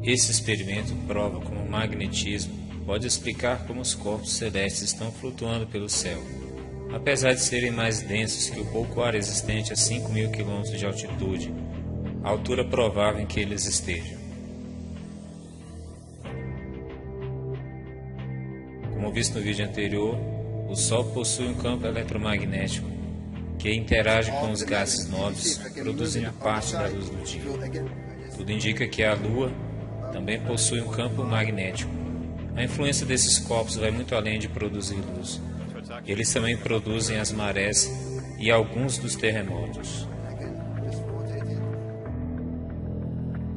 Esse experimento prova como o magnetismo pode explicar como os corpos celestes estão flutuando pelo céu, apesar de serem mais densos que o pouco ar existente a 5.000 km de altitude, a altura provável em que eles estejam. Como visto no vídeo anterior, o Sol possui um campo eletromagnético que interage com os gases nobres, produzindo parte da luz do dia. Tudo indica que a Lua também possui um campo magnético. A influência desses corpos vai muito além de produzir luz. Eles também produzem as marés e alguns dos terremotos.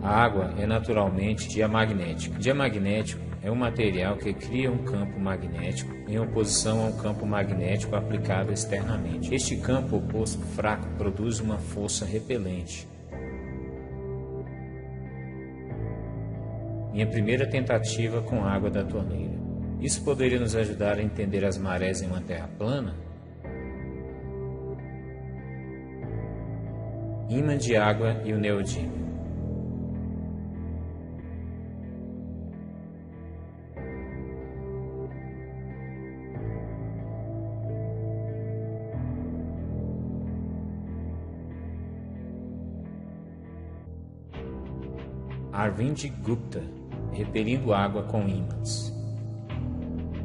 A água é naturalmente diamagnética. Diamagnético é um material que cria um campo magnético em oposição a um campo magnético aplicado externamente. Este campo oposto fraco produz uma força repelente. Minha primeira tentativa com água da torneira. Isso poderia nos ajudar a entender as marés em uma terra plana? Ímã de água e o neodímio. Arvind Gupta, repelindo água com ímãs.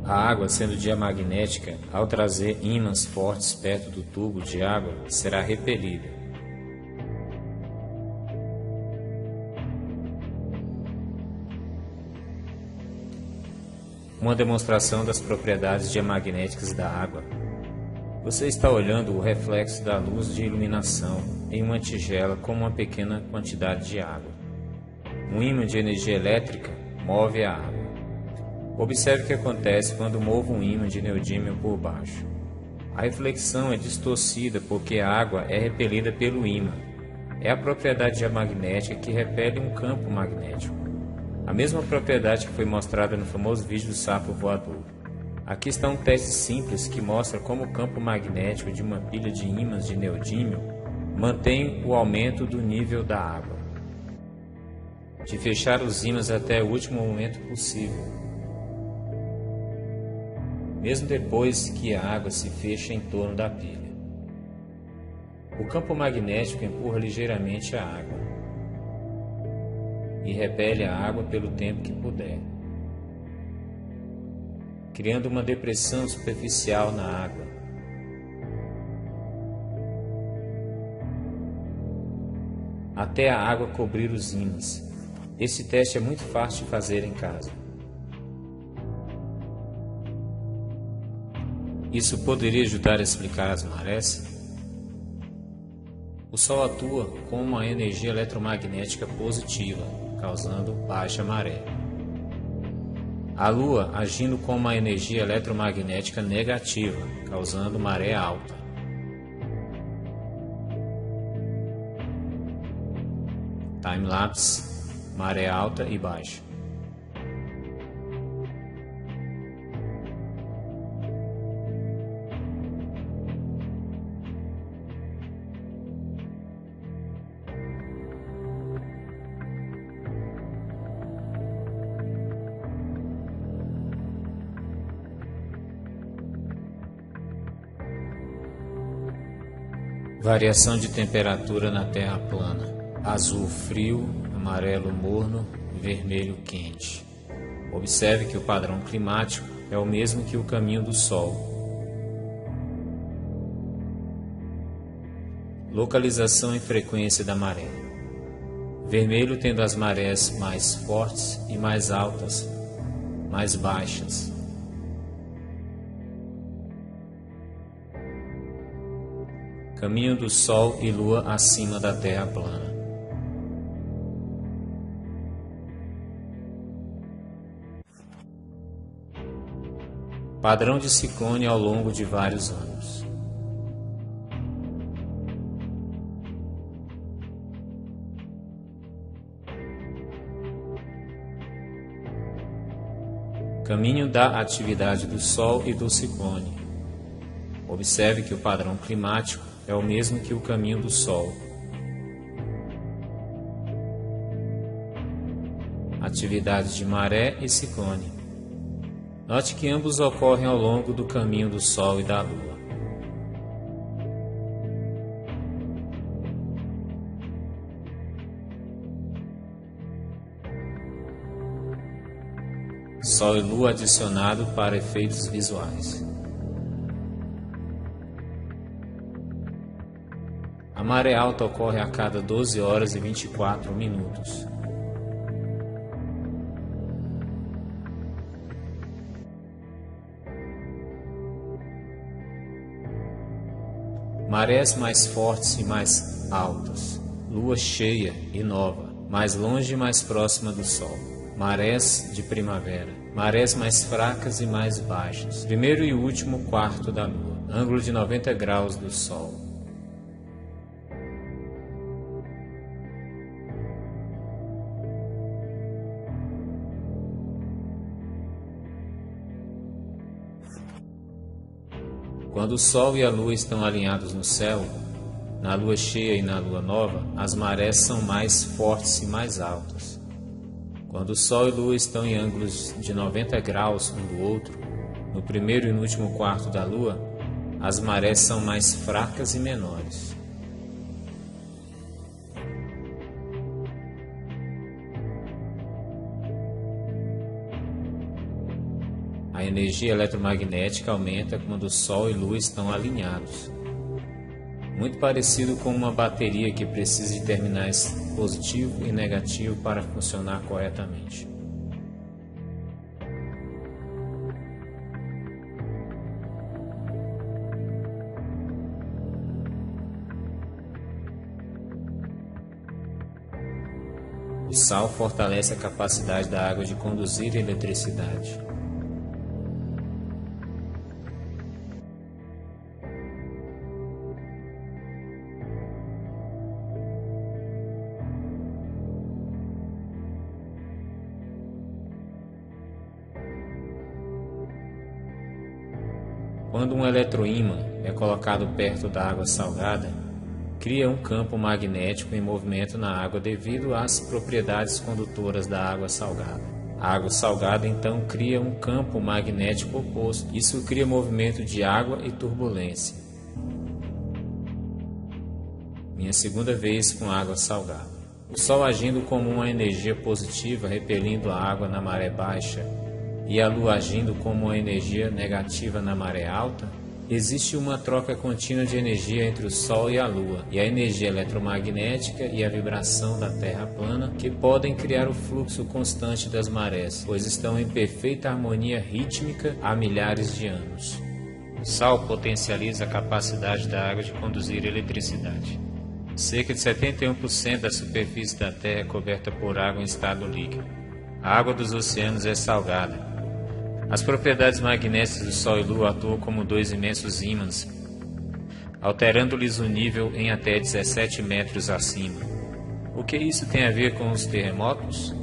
A água, sendo diamagnética, ao trazer ímãs fortes perto do tubo de água, será repelida. Uma demonstração das propriedades diamagnéticas da água. Você está olhando o reflexo da luz de iluminação em uma tigela com uma pequena quantidade de água. Um ímã de energia elétrica move a água. Observe o que acontece quando movo um ímã de neodímio por baixo. A reflexão é distorcida porque a água é repelida pelo ímã. É a propriedade diamagnética que repele um campo magnético. A mesma propriedade que foi mostrada no famoso vídeo do sapo voador. Aqui está um teste simples que mostra como o campo magnético de uma pilha de ímãs de neodímio mantém o aumento do nível da água. De fechar os ímãs até o último momento possível, mesmo depois que a água se fecha em torno da pilha. O campo magnético empurra ligeiramente a água e repele a água pelo tempo que puder, criando uma depressão superficial na água. Até a água cobrir os ímãs. Esse teste é muito fácil de fazer em casa. Isso poderia ajudar a explicar as marés? O Sol atua com uma energia eletromagnética positiva, causando baixa maré. A Lua agindo com uma energia eletromagnética negativa, causando maré alta. Time-lapse. Maré alta e baixa. Variação de temperatura na Terra plana. Azul frio, amarelo morno, vermelho quente. Observe que o padrão climático é o mesmo que o caminho do Sol. Localização e frequência da maré. Vermelho tendo as marés mais fortes e mais altas, mais baixas. Caminho do Sol e Lua acima da Terra plana. Padrão de ciclone ao longo de vários anos. Caminho da atividade do Sol e do ciclone. Observe que o padrão climático é o mesmo que o caminho do Sol. atividades de maré e ciclone. Note que ambos ocorrem ao longo do caminho do Sol e da Lua. Sol e Lua adicionado para efeitos visuais. A maré alta ocorre a cada 12 horas e 24 minutos. Marés mais fortes e mais altas. Lua cheia e nova, mais longe e mais próxima do Sol. Marés de primavera. Marés mais fracas e mais baixas. Primeiro e último quarto da Lua. Ângulo de 90 graus do Sol. Quando o Sol e a Lua estão alinhados no céu, na Lua cheia e na Lua nova, as marés são mais fortes e mais altas. Quando o Sol e a Lua estão em ângulos de 90 graus um do outro, no primeiro e no último quarto da Lua, as marés são mais fracas e menores. A energia eletromagnética aumenta quando o Sol e Lua estão alinhados. Muito parecido com uma bateria que precisa de terminais positivo e negativo para funcionar corretamente. O sal fortalece a capacidade da água de conduzir eletricidade. Quando um eletroímã é colocado perto da água salgada, cria um campo magnético em movimento na água devido às propriedades condutoras da água salgada. A água salgada então cria um campo magnético oposto. Isso cria movimento de água e turbulência. Minha segunda vez com água salgada. O Sol agindo como uma energia positiva, repelindo a água na maré baixa, e a Lua agindo como uma energia negativa na maré alta, existe uma troca contínua de energia entre o Sol e a Lua, e a energia eletromagnética e a vibração da Terra plana, que podem criar o fluxo constante das marés, pois estão em perfeita harmonia rítmica há milhares de anos. O sal potencializa a capacidade da água de conduzir eletricidade. Cerca de 71% da superfície da Terra é coberta por água em estado líquido. A água dos oceanos é salgada. As propriedades magnéticas do Sol e Lua atuam como dois imensos ímãs, alterando-lhes o nível em até 17 metros acima. O que isso tem a ver com os terremotos?